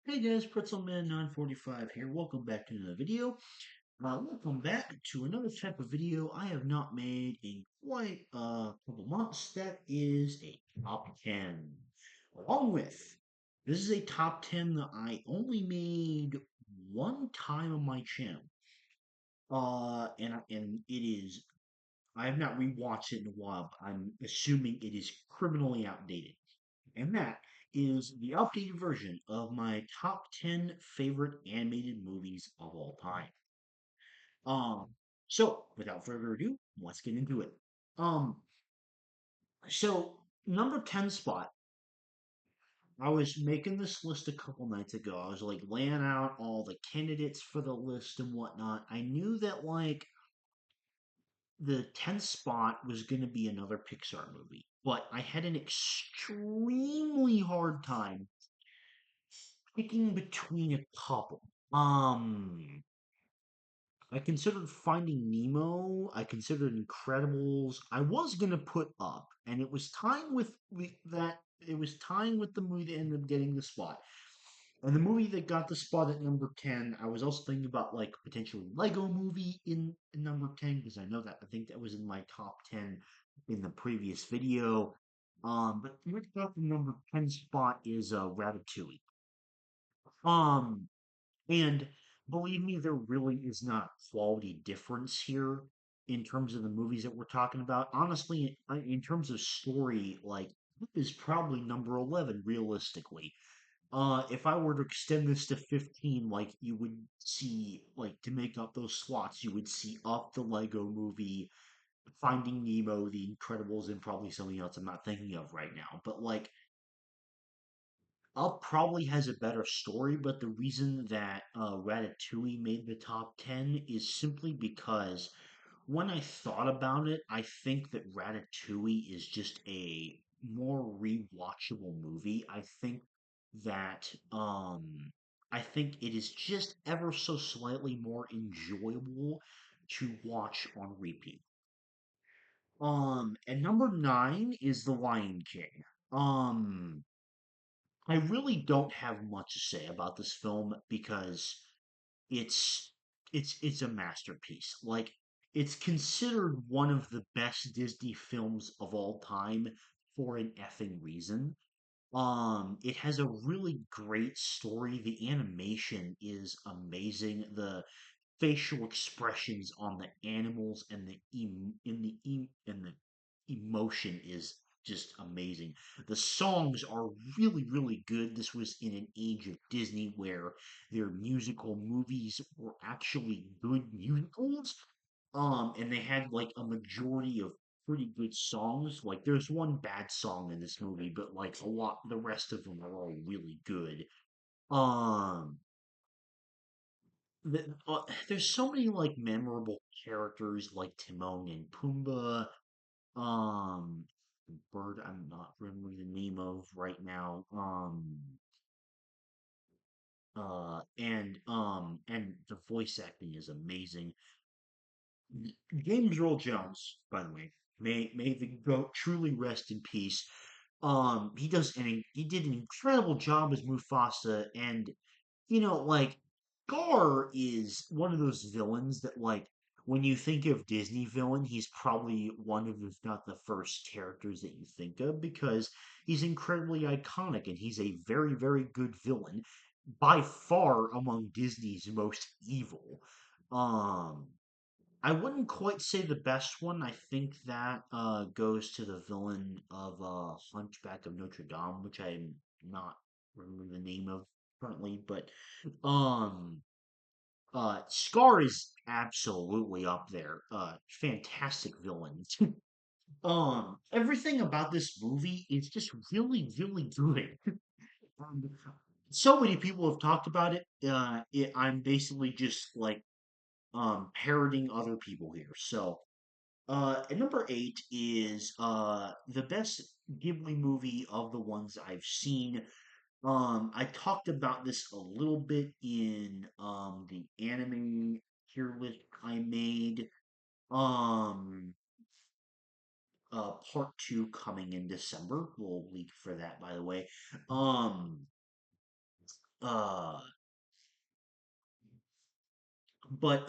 Hey guys, Pretzelman945 here. Welcome back to another video. Welcome back to another type of video I have not made in quite a couple months. That is a top 10. Along with, this is a top 10 that I only made one time on my channel. And it is, I have not rewatched it in a while, but I'm assuming it is criminally outdated. And that is the updated version of my top 10 favorite animated movies of all time. Um, so without further ado, let's get into it. Um, so number 10 spot, I was making this list a couple nights ago. I was like laying out all the candidates for the list and whatnot. I knew that like the 10th spot was going to be another Pixar movie, but I had an extremely hard time picking between a couple. I considered Finding Nemo. I considered Incredibles. I was gonna put Up, and it was tying with that. It was tying with the movie that ended up getting the spot. And the movie that got the spot at number 10, I was also thinking about like potential Lego movie in number 10 because I know that I think that was in my top 10 in the previous video. But what got the number 10 spot is Ratatouille. Um, and believe me, there really is not a quality difference here in terms of the movies that we're talking about. Honestly, in terms of story, like this is probably number 11 realistically. If I were to extend this to 15, like you would see, like to make up those slots, you would see Up the Lego movie, Finding Nemo, The Incredibles, and probably something else I'm not thinking of right now. But like Up probably has a better story, but the reason that Ratatouille made the top 10 is simply because when I thought about it, I think that Ratatouille is just a more rewatchable movie. That I think it is just ever so slightly more enjoyable to watch on repeat. And number 9 is The Lion King. Um I really don't have much to say about this film because it's it's a masterpiece. Like it's considered one of the best Disney films of all time for an effing reason. It has a really great story. The animation is amazing. The facial expressions on the animals and the emotion is just amazing. The songs are really really good. This was in an age of Disney where their musical movies were actually good musicals. And they had like a majority of pretty good songs. Like there's one bad song in this movie, but like a lot the rest of them are all really good. Um there's so many like memorable characters like Timon and Pumbaa. Um, bird I'm not remembering the name of right now. And the voice acting is amazing. James Earl Jones, by the way, may the goat truly rest in peace. He did an incredible job as Mufasa, and like Scar is one of those villains that like when you think of Disney villain, he's probably one of, if not the first characters that you think of because he's incredibly iconic and he's a very, very good villain, by far among Disney's most evil. Um, I wouldn't quite say the best one. I think that goes to the villain of Hunchback of Notre Dame, which I'm not remember the name of currently, but um Scar is absolutely up there. Fantastic villain. Everything about this movie is just really, really good. Um, so many people have talked about it. I'm basically just like parroting other people here. So at number 8 is the best Ghibli movie of the ones I've seen. I talked about this a little bit in the anime tier list I made. Um, Part 2 coming in December. We'll leak for that, by the way. Um, uh but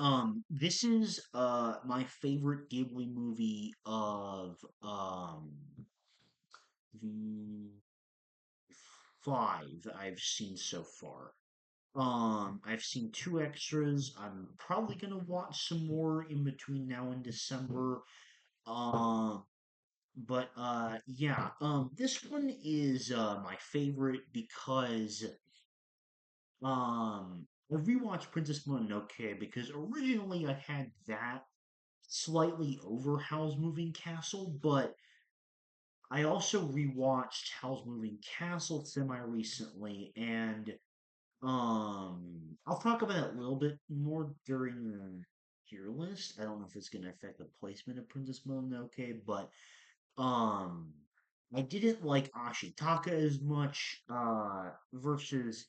this is my favorite Ghibli movie of the five I've seen so far. I've seen two extras. I'm probably gonna watch some more in between now and December. Um, yeah, this one is my favorite because I rewatched Princess Mononoke because originally I had that slightly over Howl's Moving Castle, but I also rewatched Howl's Moving Castle semi recently, and I'll talk about it a little bit more during the tier list. I don't know if it's going to affect the placement of Princess Mononoke, but um, I didn't like Ashitaka as much. Versus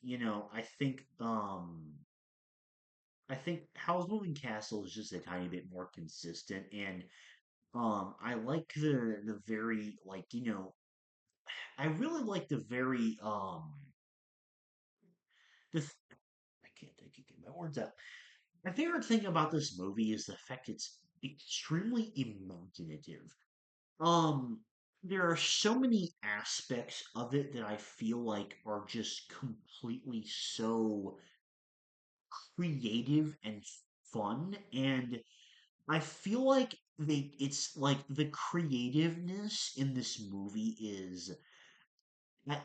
I think Howl's Moving Castle is just a tiny bit more consistent, and I like the very I really like the very the th- I can't get my words out. My favorite thing about this movie is the fact it's extremely imaginative. Um, there are so many aspects of it that I feel like are just completely so creative and fun, and I feel like it's like the creativeness in this movie is I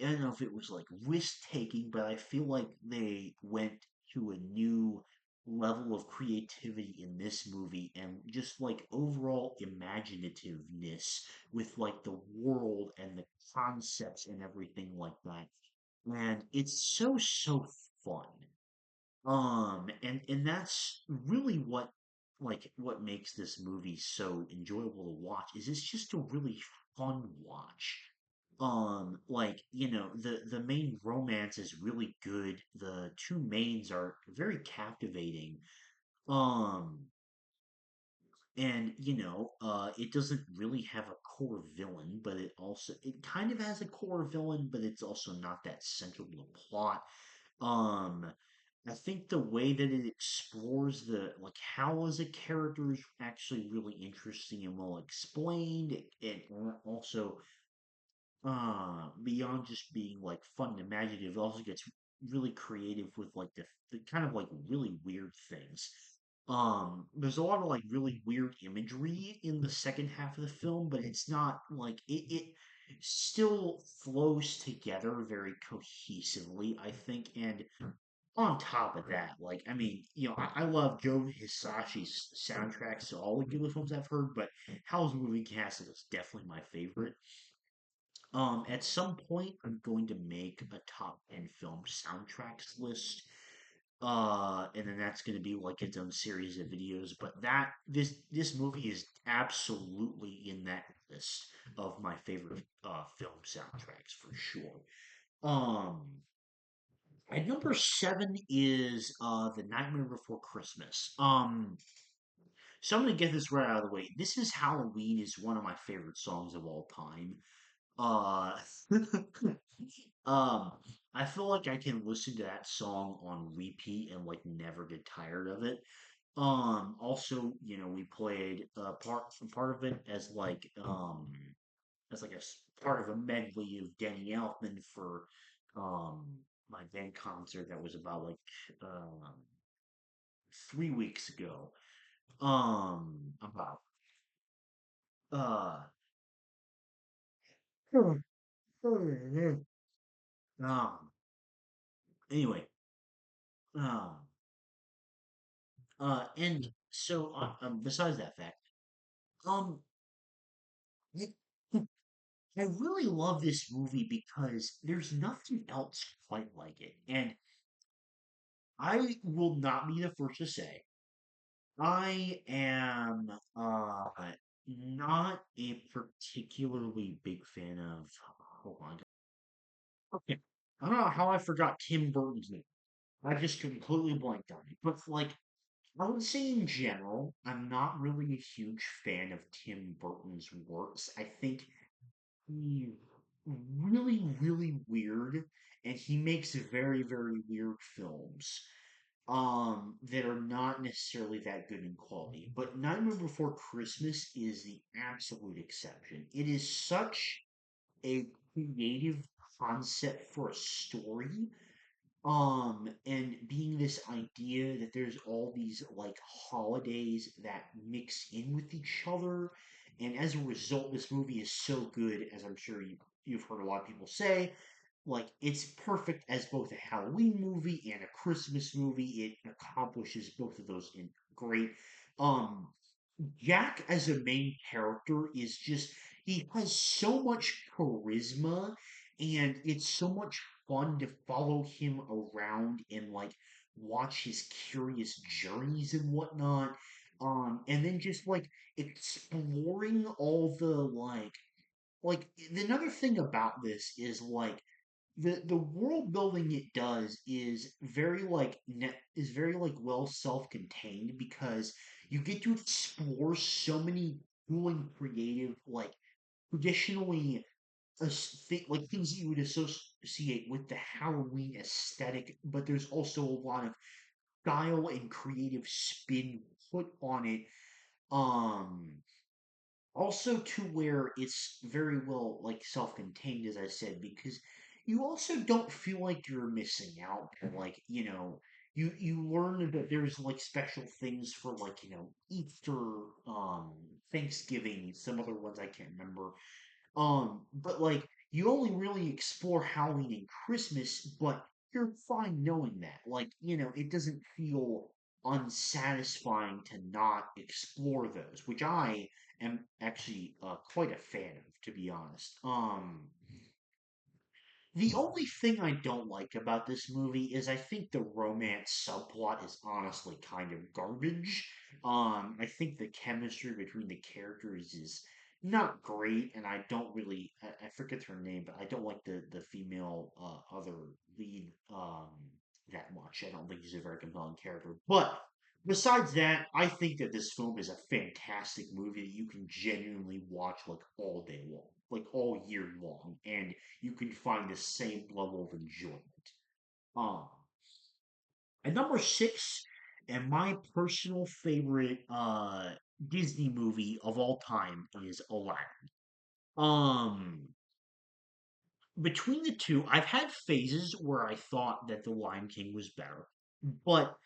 don't know if it was like risk taking, but I feel like they went to a new level of creativity in this movie and just like overall imaginativeness with like the world and the concepts and everything like that. And it's so fun. And that's really what makes this movie so enjoyable to watch is it's just a really fun watch. The main romance is really good. The two mains are very captivating. Um, and it doesn't really have a core villain, but it kind of has a core villain, but it's also not that central to the plot. Um, I think the way that it explores the like how as a character is actually really interesting and well explained. It also beyond just being like fun and imaginative, it also gets really creative with like the kind of like really weird things. There's a lot of like really weird imagery in the second half of the film, but it's not like it still flows together very cohesively, I think. And on top of that, like I mean, I love Joe Hisashi's soundtracks to all the Ghibli films I've heard, but Howl's Moving Castle is definitely my favorite. At some point, I'm going to make a top 10 film soundtracks list. And then that's going to be like its own series of videos. But this movie is absolutely in that list of my favorite film soundtracks for sure. Um, at number seven is The Nightmare Before Christmas. So I'm gonna get this right out of the way. This is Halloween is one of my favorite songs of all time. Uh, um, I feel like I can listen to that song on repeat and like never get tired of it. Also, we played part of it as like part of a medley of Danny Elfman for um my band concert that was about like 3 weeks ago. About uh um anyway, um and so besides that fact, um I I really love this movie because there's nothing else quite like it. And I will not be the first to say I am not a particularly big fan of. Hold on. Okay. I don't know how I forgot Tim Burton's name. I just completely blanked on it. But like I would say in general, I'm not really a huge fan of Tim Burton's works. I think he's really, really weird, and he makes very, very weird films that are not necessarily that good in quality. But Nightmare Before Christmas is the absolute exception. It is such a creative concept for a story, and being this idea that there's all these like holidays that mix in with each other, and as a result this movie is so good, as I'm sure you've heard a lot of people say, like it's perfect as both a Halloween movie and a Christmas movie. It accomplishes both of those in great. um Jack as a main character is just, he has so much charisma, and it's so much fun to follow him around and like watch his curious journeys and whatnot. And then just like exploring all the another thing about this is like the world building it does is very is very like well self-contained, because you get to explore so many cool and creative like traditionally like things that you would associate with the Halloween aesthetic, but there's also a lot of style and creative spin put on it. um Also to where it's very well like self-contained, as I said, because you also don't feel like you're missing out, and like you learn that there's like special things for like Easter, Thanksgiving, some other ones I can't remember. But like you only really explore Halloween and Christmas, but you're fine knowing that. Like, it doesn't feel unsatisfying to not explore those, which I am actually quite a fan of, to be honest. The only thing I don't like about this movie is I think the romance subplot is honestly kind of garbage. I think the chemistry between the characters is not great, and I don't really, I forget her name, but I don't like the female other lead that much. I don't think she's a very compelling character. But besides that, I think that this film is a fantastic movie that you can genuinely watch like all day long, like all year long, and you can find the same level of enjoyment. Um, and number six, and my personal favorite Disney movie of all time is Aladdin. Um, between the two, I've had phases where I thought that The Lion King was better, but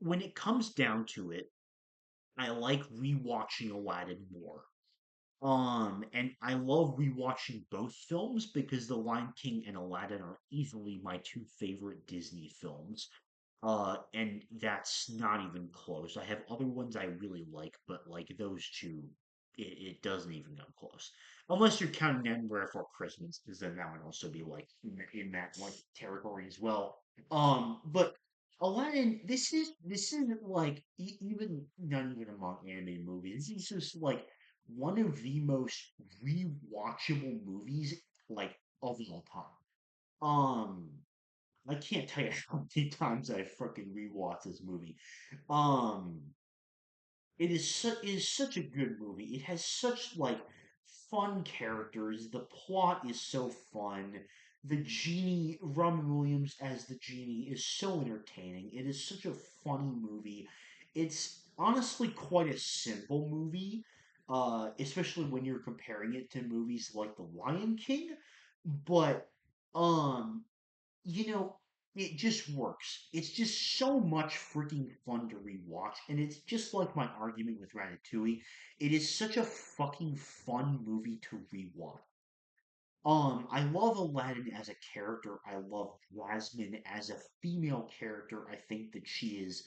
when it comes down to it, I like rewatching Aladdin more. And I love rewatching both films because The Lion King and Aladdin are easily my two favorite Disney films. And that's not even close. I have other ones I really like, but like those two, it doesn't even come close. Unless you're counting Nightmare Before Christmas, because then that would also be like in that like territory as well. But Aladdin, this is like even not even among animated movies. This is just like one of the most rewatchable movies like of all time. I can't tell you how many times I freaking rewatched this movie. Um, it is such a good movie. It has such like fun characters. The plot is so fun. The genie, Robin Williams as the genie, is so entertaining. It is such a funny movie. It's honestly quite a simple movie, especially when you're comparing it to movies like The Lion King. But um, you know, it just works. It's just so much freaking fun to rewatch, and it's just like my argument with Ratatouille. It is such a fucking fun movie to rewatch. I love Aladdin as a character. I love Jasmine as a female character. I think that she is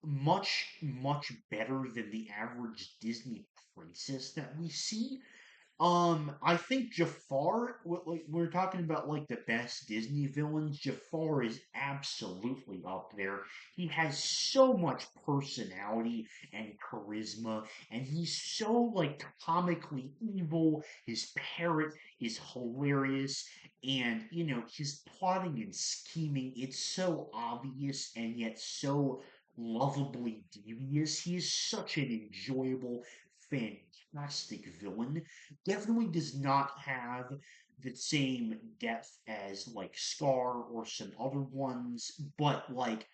much, much better than the average Disney princess that we see. I think Jafar, like we're talking about like the best Disney villains, Jafar is absolutely up there. He has so much personality and charisma, and he's so like comically evil. His parrot is hilarious, and his plotting and scheming, it's so obvious and yet so lovably devious. He is such an enjoyable, fantastic villain. Definitely does not have the same depth as like Scar or some other ones, but like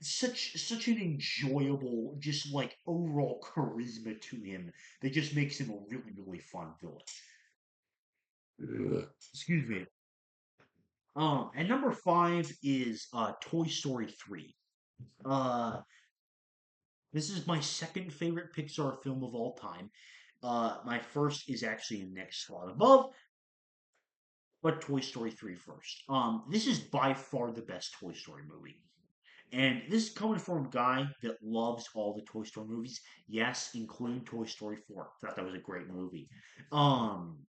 such an enjoyable, just like overall charisma to him that just makes him a really really fun villain. Excuse me. And number five is Toy Story 3. Uh, this is my second favorite Pixar film of all time. My first is actually the next slot above, but Toy Story 3 first. This is by far the best Toy Story movie. And this is coming from a guy that loves all the Toy Story movies. Yes, including Toy Story 4. Thought that was a great movie. Um,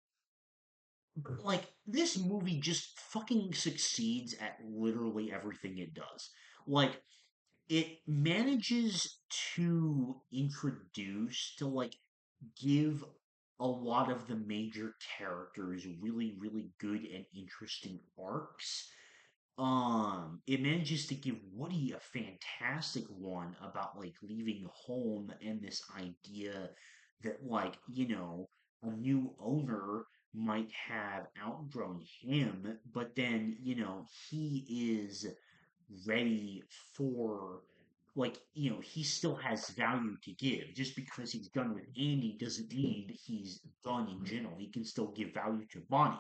like this movie just fucking succeeds at literally everything it does. Like it manages to introduce to like give a lot of the major characters really really good and interesting arcs. It manages to give Woody a fantastic one about like leaving home and this idea that like, a new owner might have outgrown him, but then, he is ready for like, he still has value to give. Just because he's done with Andy doesn't mean he's done in general. He can still give value to Bonnie.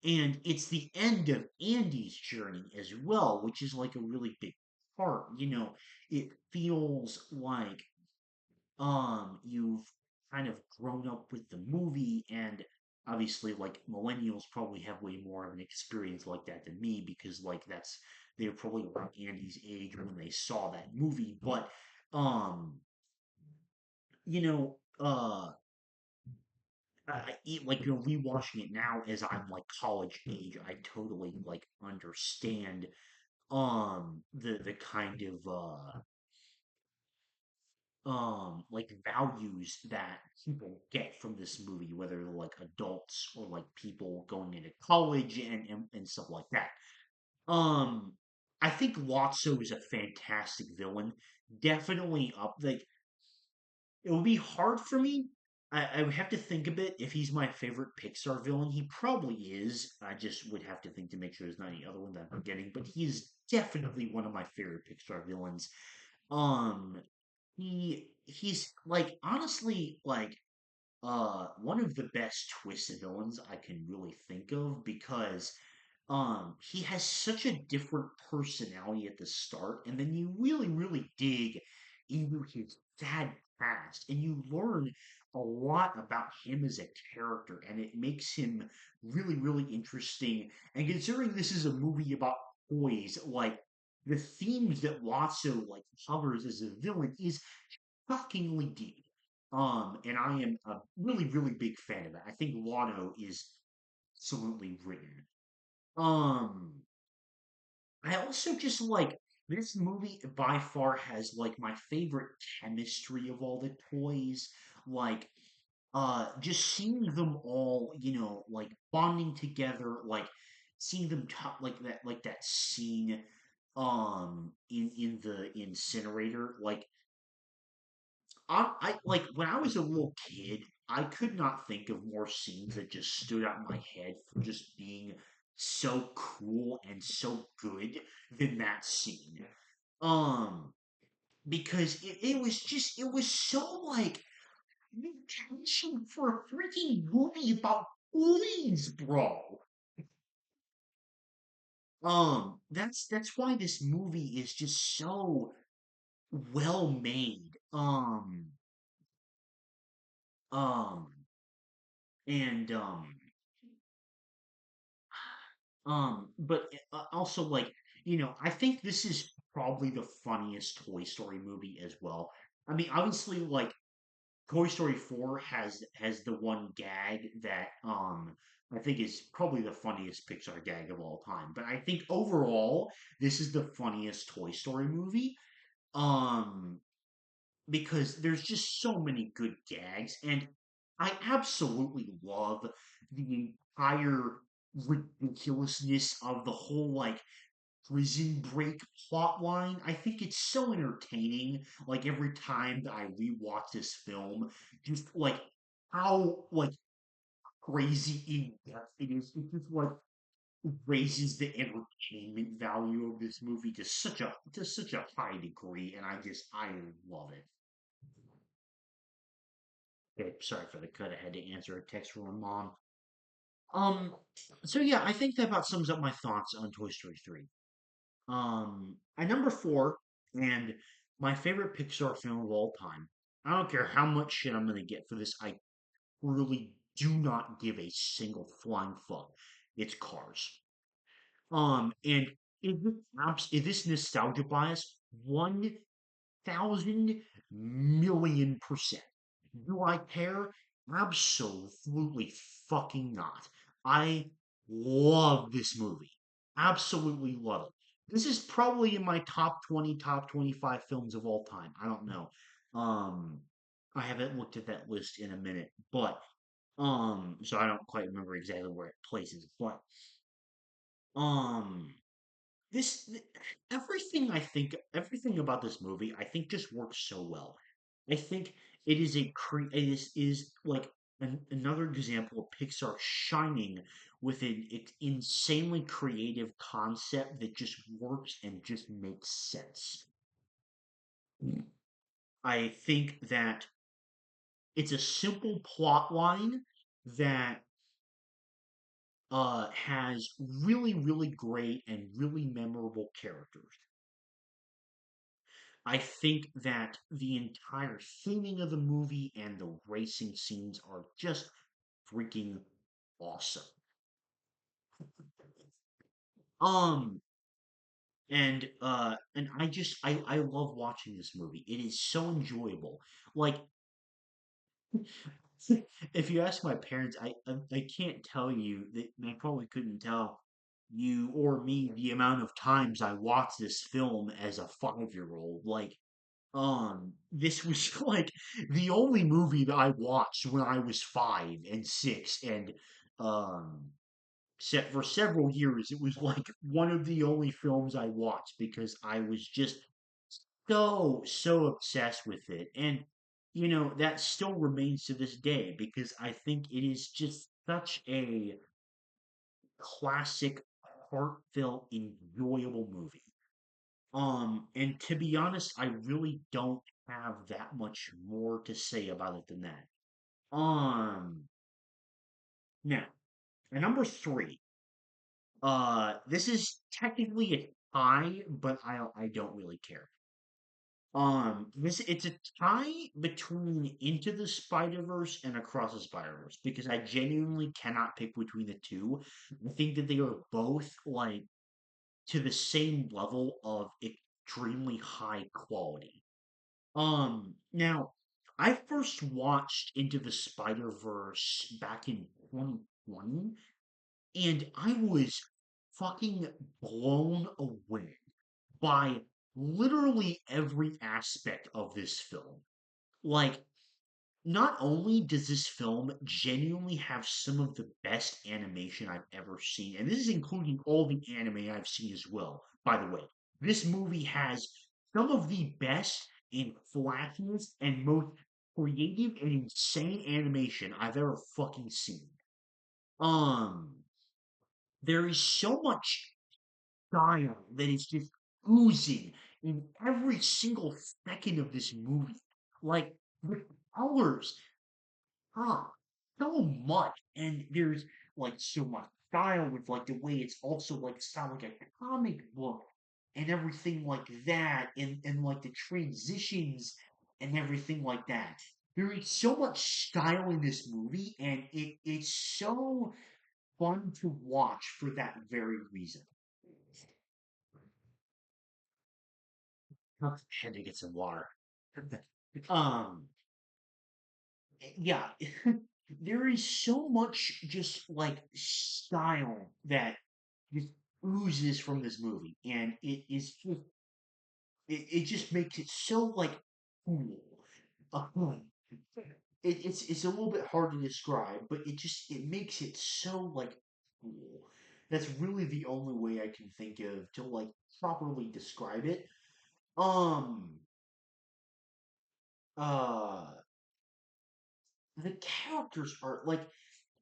And it's the end of Andy's journey as well, which is like a really big part. It feels like you've kind of grown up with the movie, and obviously like millennials probably have way more of an experience like that than me, because like they were probably around Andy's age when they saw that movie. But um you know like rewatching it now as I'm like college age, I totally like understand the kind of like values that people get from this movie, whether they're like adults or like people going into college and stuff like that. um I think Lotso is a fantastic villain, definitely up like it would be hard for me. I would have to think a bit if he's my favorite Pixar villain. He probably is. I just would have to think to make sure there's not any other one that I'm forgetting. But he is definitely one of my favorite Pixar villains. Um, he's like honestly like one of the best twisted villains I can really think of, because he has such a different personality at the start, and then you really really dig into his sad past, and you learn a lot about him as a character, and it makes him really really interesting. And considering this is a movie about toys, like the themes that Lotso like covers as a villain is shockingly deep. And I am a really, really big fan of it. I think Watto is absolutely written. Um, I also just like this movie by far has like my favorite chemistry of all the toys. Like, just seeing them all, like bonding together, like seeing them talk like that scene, in the incinerator, like I like when I was a little kid, I could not think of more scenes that just stood out in my head for just being so cool and so good than that scene. Um, because it was so like attention for a freaking movie about toys, bro. That's why this movie is just so well made. Um, and but also like, I think this is probably the funniest Toy Story movie as well. I mean, obviously, like Toy Story 4 has the one gag that I think is probably the funniest Pixar gag of all time. But I think overall, this is the funniest Toy Story movie. Um, because there's just so many good gags, and I absolutely love the entire ridiculousness of the whole like prison break plot line. I think it's so entertaining. Like every time that I rewatch this film, just like how like crazy in depth it is. It's just what raises the entertainment value of this movie to such a high degree, and I love it. Okay, sorry for the cut. I had to answer a text from my mom. Um, so yeah, I think that about sums up my thoughts on Toy Story 3. At number four, and my favorite Pixar film of all time. I don't care how much shit I'm gonna get for this. I really do not give a single flying fuck. It's Cars. And is this nostalgia bias? 1,000,000,000%. Do I care? Absolutely fucking not. I love this movie. Absolutely love it. This is probably in my top 20, top 25 films of all time. I don't know. Um, I haven't looked at that list in a minute, but so I don't quite remember exactly where it places. But um, this th- everything about this movie I think just works so well. I think it is like another example of Pixar shining with an insanely creative concept that just works and just makes sense. I think that it's a simple plot line that has really, really great and really memorable characters. I think that the entire theming of the movie and the racing scenes are just freaking awesome. Um and I love watching this movie. It is so enjoyable. Like if you ask my parents, I can't tell you that they probably couldn't tell you or me the amount of times I watched this film as a 5-year old. Like this was like the only movie that I watched when I was 5 and 6, and um, set for several years. It was like one of the only films I watched because I was just so obsessed with it, and that still remains to this day because I think it is just such a classic, heartfelt, enjoyable movie. And to be honest, I really don't have that much more to say about it than that. Um, Now, at number three, this is technically a tie, but I don't really care. This it's a tie between Into the Spider-Verse and Across the Spider-Verse because I genuinely cannot pick between the two. I think that they are both like to the same level of extremely high quality. Now, I first watched Into the Spider-Verse back in 2020, and I was fucking blown away by literally every aspect of this film. Like, not only does this film genuinely have some of the best animation I've ever seen, and this is including all the anime I've seen as well, by the way. This movie has some of the best and flashiest and most creative and insane animation I've ever fucking seen. Um, there is so much style that is just oozing in every single second of this movie. Like, the colors Ah, so much. And there's like so much style with like the way it's also like style like a comic book and everything like that, and like the transitions and everything like that. There is so much style in this movie, and it's so fun to watch for that very reason. I had to get some water. um yeah, there is so much just like style that just oozes from this movie, and it just makes it so like cool. Um, it's a little bit hard to describe, but it makes it so like cool. That's really the only way I can think of to like properly describe it. Um, uh, the characters are like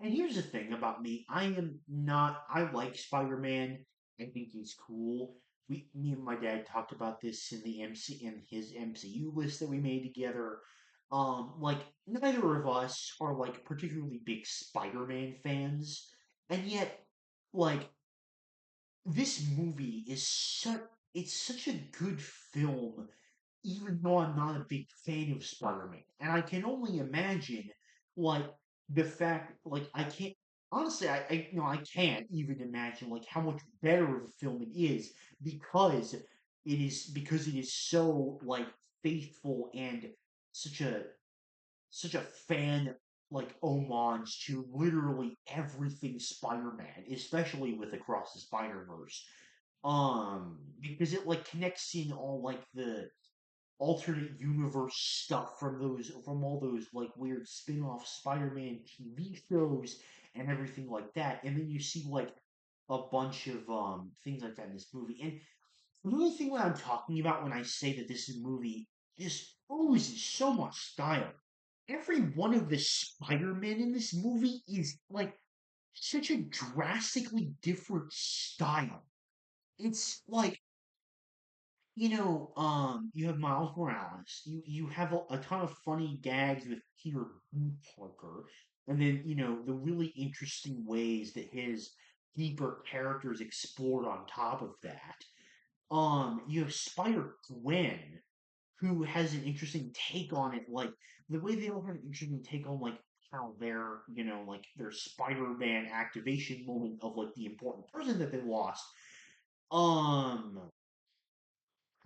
And here's the thing about me. I am not I like Spider-Man. I think he's cool. Me and my dad talked about this in the MC in his MCU list that we made together. Like neither of us are like particularly big Spider-Man fans, and yet like this movie is such it's such a good film, even though I'm not a big fan of Spider-Man. And I can only imagine, like, the fact, like, I can't, honestly, I can't even imagine, like, how much better of a film it is because it is so, like, faithful and such a, such a fan, like, homage to literally everything Spider-Man, especially with Across the Spider-Verse. Because it, like, connects in all, like, the alternate universe stuff from all those like weird spin-off Spider-Man TV shows and everything like that. And then you see like a bunch of things like that in this movie. And the only thing that I'm talking about when I say that this movie just oozes so much style. Every one of the Spider-Man in this movie is like such a drastically different style. It's like you have Miles Morales. You have a ton of funny gags with Peter Parker, and then the really interesting ways that his deeper characters explored on top of that. You have Spider Gwen, who has an interesting take on it, like the way they all have an interesting take on like how like their Spider-Man activation moment of like the important person that they lost. Um,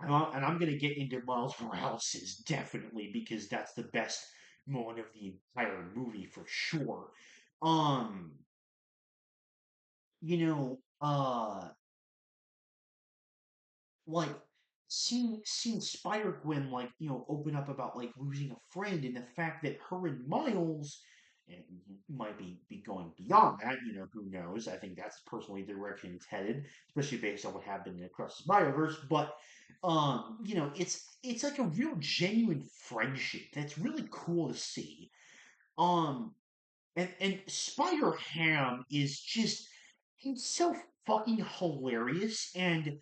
and I'm going to get into Miles Morales definitely because that's the best moment of the entire movie for sure. Um, you know, uh, like seeing Spider Gwen like open up about like losing a friend and the fact that her and Miles and might be going beyond that. Who knows? I think that's personally the direction it's headed, especially based on what happened across the Spider-Verse. But it's like a real genuine friendship that's really cool to see. Um, and Spider Ham is just he's so fucking hilarious and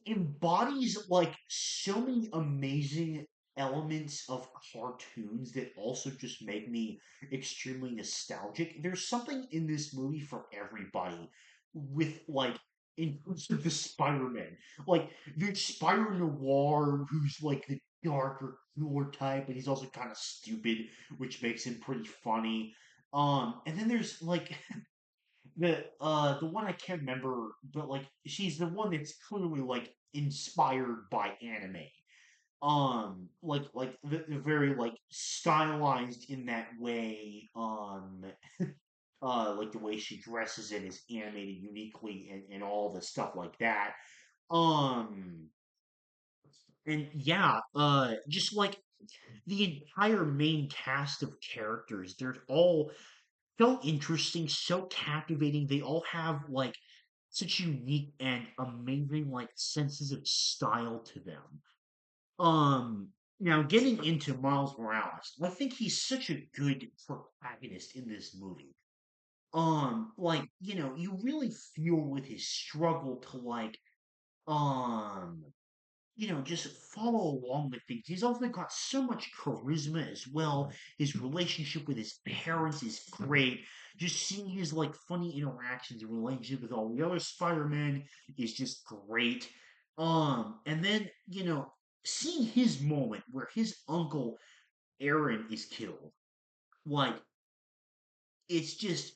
embodies like so many amazing elements of cartoons that also just make me extremely nostalgic. There's something in this movie for everybody with like in terms of the Spider-Man. Like there's Spider Noir who's like the darker, cooler type, but he's also kind of stupid, which makes him pretty funny. And then there's like the one I can't remember, but like she's the one that's clearly like inspired by anime. The very like stylized in that way. Like the way she dresses it is animated uniquely and all the stuff like that. Um, and yeah, just like the entire main cast of characters, they're all so interesting, so captivating. They all have like such unique and amazing like senses of style to them. Now getting into Miles Morales, I think he's such a good protagonist in this movie. You really feel with his struggle to um just follow along with things. He's also got so much charisma as well. His relationship with his parents is great. Just seeing his like funny interactions and relationship with all the other Spider-Man is just great. And then, seeing his moment where his uncle Aaron is killed, like it's just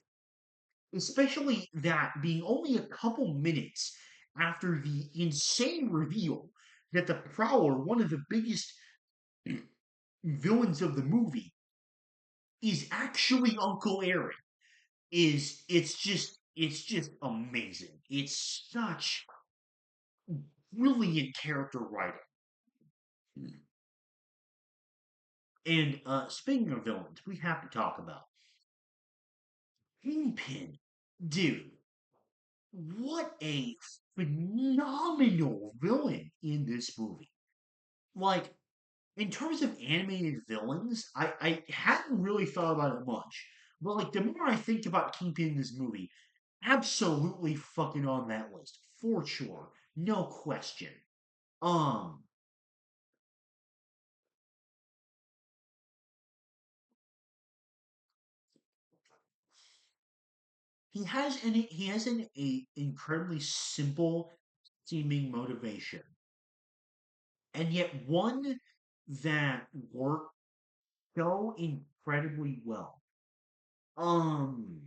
especially that being only a couple minutes after the insane reveal that the Prowler, one of the biggest villains of the movie, is actually Uncle Aaron. It's just amazing. It's such brilliant character writing. And speaking of villains, we have to talk about Kingpin. Dude, what a phenomenal villain in this movie. Like, in terms of animated villains, I hadn't really thought about it much, But like the more I think about Kingpin in this movie, absolutely fucking on that list for sure, no question. Um, he has an a incredibly simple seeming motivation, and yet one that worked so incredibly well. Um,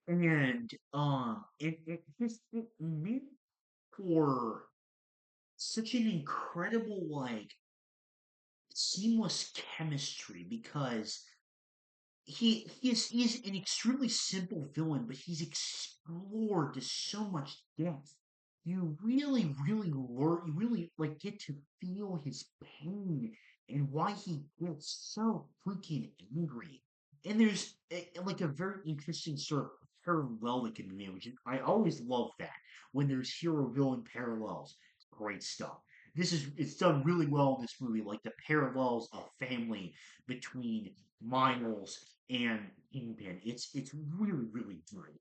and it just it made for such an incredible like seamless chemistry because he's an extremely simple villain, but he's explored to so much depth. You really, really learn. You really like get to feel his pain and why he gets so freaking angry. And there's like a very interesting sort of parallel that can be made, which I always love that when there's hero villain parallels. Great stuff. It's done really well in this movie, like the parallels of family between Miles and Kingpin. It's really really good,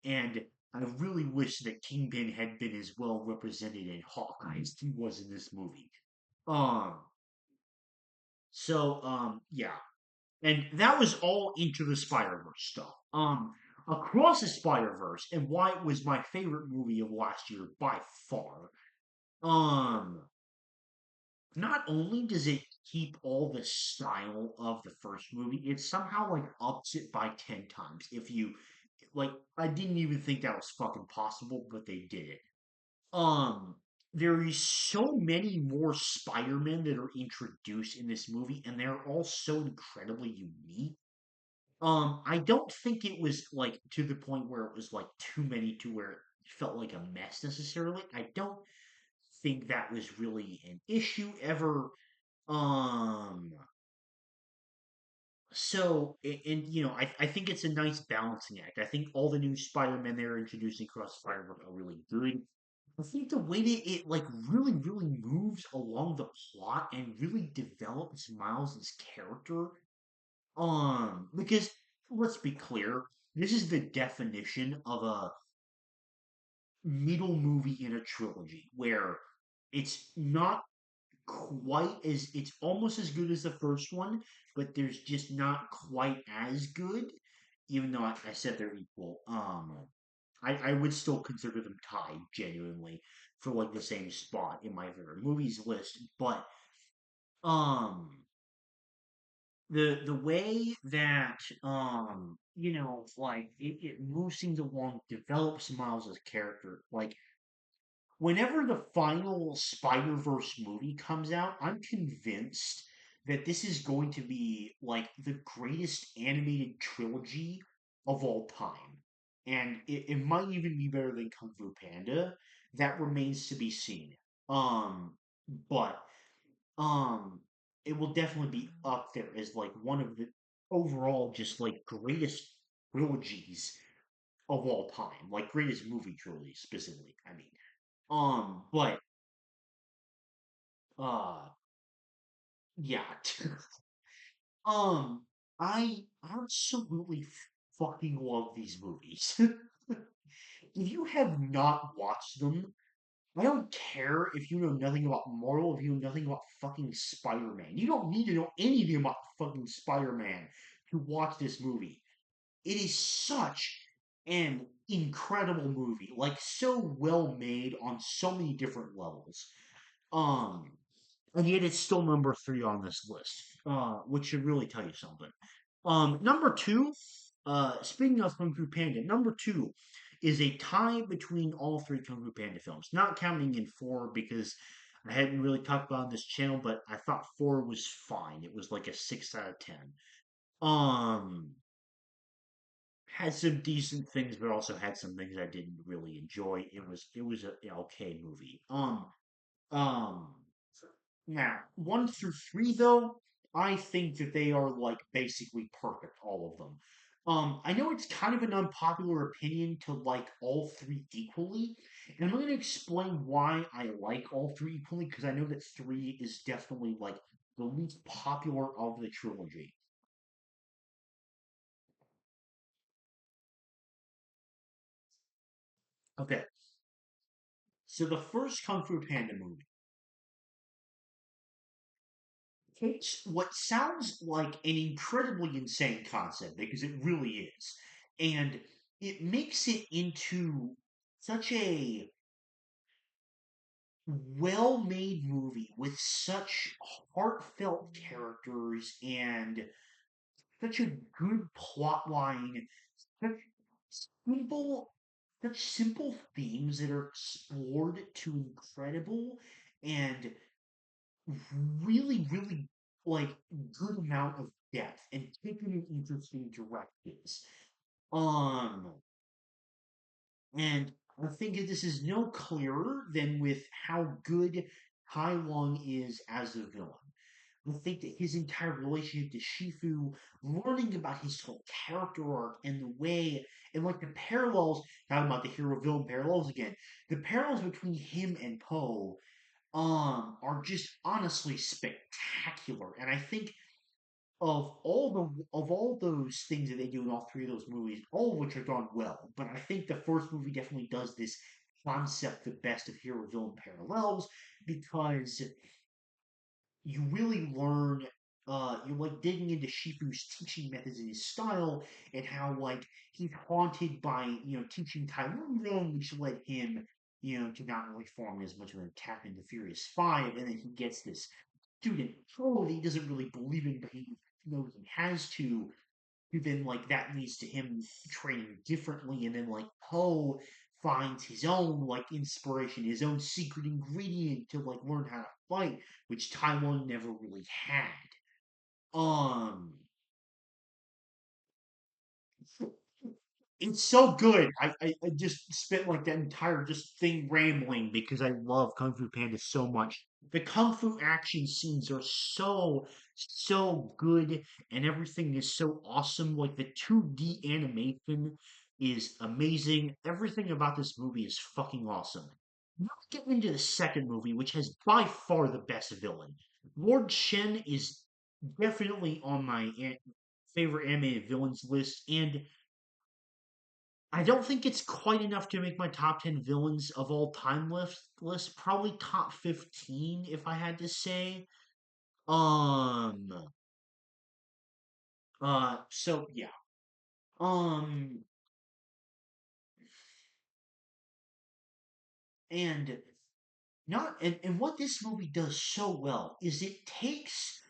and I really wish that Kingpin had been as well represented in Hawkeye as he was in this movie. Um. Yeah, and that was all Into the Spider Verse stuff. Across the Spider Verse, and why it was my favorite movie of last year by far. Um. Not only does it keep all the style of the first movie, it somehow like ups it by 10 times. If you like I didn't even think that was fucking possible, but they did it. Um there is so many more Spider-Men that are introduced in this movie, and they're all so incredibly unique. I don't think it was like to the point where it was like too many to where it felt like a mess necessarily. I don't think that was really an issue ever. Um, and I think it's a nice balancing act. I think all the new Spider-Man they're introducing across Spider-Man are really good. I think the way that it like really, really moves along the plot and really develops Miles' character. Because let's be clear, this is the definition of a middle movie in a trilogy where it's not quite as it's almost as good as the first one, but there's just not quite as good. Even though I said they're equal, I would still consider them tied genuinely for like the same spot in my favorite movies list. But um, the way that like it moves things along, develops Miles' character, like whenever the final Spider Verse movie comes out, I'm convinced that this is going to be like the greatest animated trilogy of all time. And it might even be better than Kung Fu Panda. That remains to be seen. Um, but um, it will definitely be up there as like one of the overall just like greatest trilogies of all time, like greatest movie trilogy specifically. I mean, but uh, yeah. um, I absolutely fucking love these movies. If you have not watched them, I don't care if you know nothing about Marvel, if you know nothing about fucking Spider-Man. You don't need to know anything about fucking Spider-Man to watch this movie. It is such an incredible movie, like so well made on so many different levels. Um, and yet it's still number three on this list, which should really tell you something. Number two, speaking of Kung Fu Panda, number two is a tie between all three Kung Fu Panda films, not counting in four because I hadn't really talked about on this channel, but I thought four was fine. It was like a 6 out of 10. Um, had some decent things, but also had some things I didn't really enjoy. It was a okay movie. Um, Now, one through three, though, I think that they are like basically perfect, all of them. I know it's kind of an unpopular opinion to like all three equally, and I'm going to explain why I like all three equally because I know that three is definitely like the least popular of the trilogy. Okay, so the first Kung Fu Panda movie takes what sounds like an incredibly insane concept because it really is, and it makes it into such a well-made movie with such heartfelt characters and such a good plot line, such simple, such simple themes that are explored to incredible and really, really like good amount of depth and taken in interesting directions. Um, and I think that this is no clearer than with how good Tai Lung is as a villain. I think that his entire relationship to Shifu, learning about his whole character arc and the way, and like the parallels, talking about the hero villain parallels again, the parallels between him and Poe, are just honestly spectacular. And I think of all those things that they do in all three of those movies, all of which are done well, but I think the first movie definitely does this concept the best of hero villain parallels because you really learn you're like digging into Shifu's teaching methods and his style and how like he's haunted by teaching Tyrone, which led him to not really form as much of an attack in the Furious Five, and then he gets this student Poe that he doesn't really believe in, but he knows he has to. Who then like that leads to him training differently, and then like Poe finds his own like inspiration, his own secret ingredient to like learn how to fight, which Taiwan never really had. Um, it's so good. I just spent like that entire just thing rambling because I love Kung Fu Panda so much. The Kung Fu action scenes are so good and everything is so awesome. Like the 2D animation is amazing. Everything about this movie is fucking awesome. Let's get into the second movie, which has by far the best villain. Lord Shen is definitely on my favorite animated villains list, and I don't think it's quite enough to make my top 10 villains of all time list. Probably top 15 if I had to say. Um so yeah. Um and not and what this movie does so well is it takes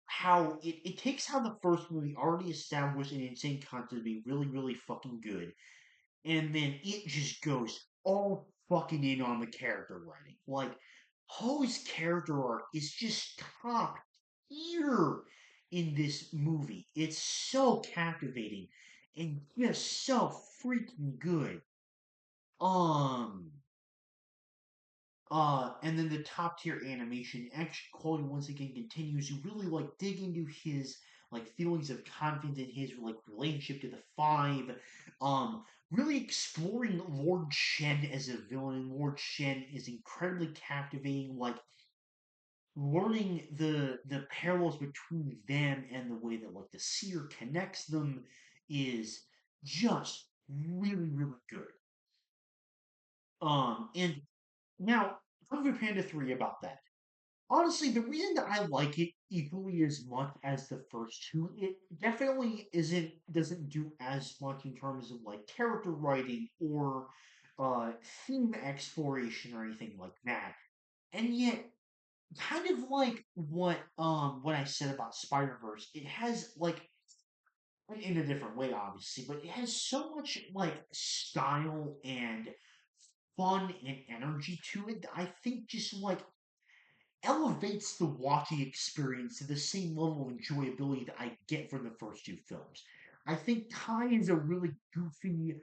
how the first movie already established an insane concept to be really, really fucking good, and then it just goes all fucking in on the character writing. Like Poe's character arc is just top tier in this movie. It's so captivating and just so freaking good. Um, and then the top tier animation action quality once again continues. You really like dig into his like feelings of confidence in his like relationship to the five. Really exploring Lord Shen as a villain. Lord Shen is incredibly captivating. Like learning the parallels between them and the way that like the seer connects them is just really really good. And now Kung Fu Panda 3 about that. Honestly, the reason that I like it equally as much as the first two, it definitely doesn't do as much in terms of like character writing or theme exploration or anything like that. And yet, kind of like what I said about Spider Verse, it has like in a different way, obviously, but it has so much like style and fun and energy to it that I think just like elevates the watching experience to the same level of enjoyability that I get from the first two films. I think Kai is a really goofy,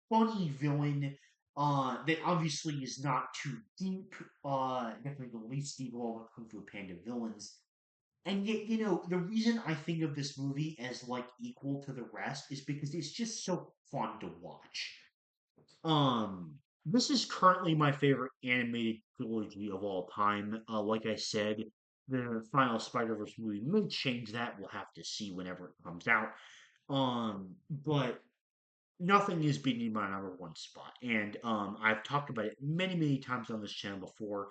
funny villain that obviously is not too deep. Definitely the least deep of all the Kung Fu Panda villains. And yet, the reason I think of this movie as like equal to the rest is because it's just so fun to watch. This is currently my favorite animated trilogy of all time. Like I said, the final Spider-Verse movie may change that. We'll have to see whenever it comes out. But nothing is beating my number one spot. And I've talked about it many, many times on this channel before.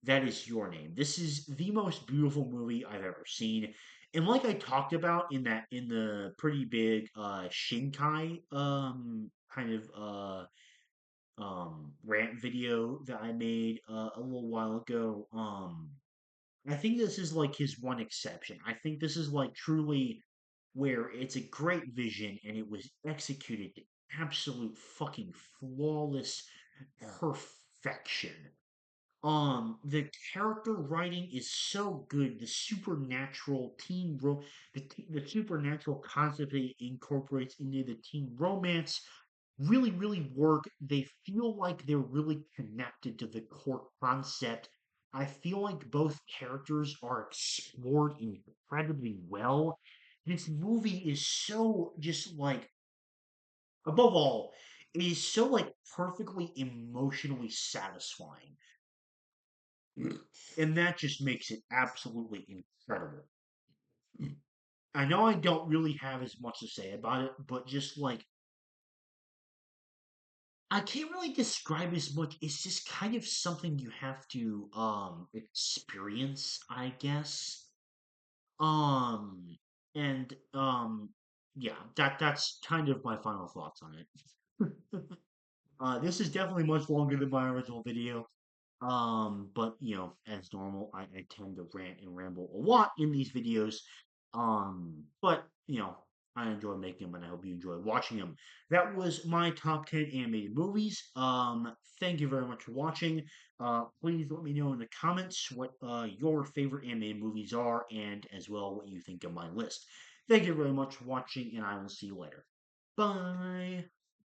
That is Your Name. This is the most beautiful movie I've ever seen. And like I talked about in the pretty big Shinkai kind of rant video that I made a little while ago, I think this is like his one exception. I think this is like truly where it's a great vision and it was executed to absolute fucking flawless perfection. The character writing is so good. The supernatural concept that it incorporates into the teen romance really, really work. They feel like they're really connected to the core concept. I feel like both characters are explored incredibly well. This movie is so just like, above all, it is so like perfectly emotionally satisfying. And that just makes it absolutely incredible. I know I don't really have as much to say about it, but just like I can't really describe as much. It's just kind of something you have to experience, I guess. Um and yeah, that's kind of my final thoughts on it. This is definitely much longer than my original video. But as normal, I tend to rant and ramble a lot in these videos. But I enjoy making them, and I hope you enjoy watching them. That was my top 10 animated movies. Thank you very much for watching. Please let me know in the comments what your favorite animated movies are, and as well what you think of my list. Thank you very much for watching, and I will see you later. Bye.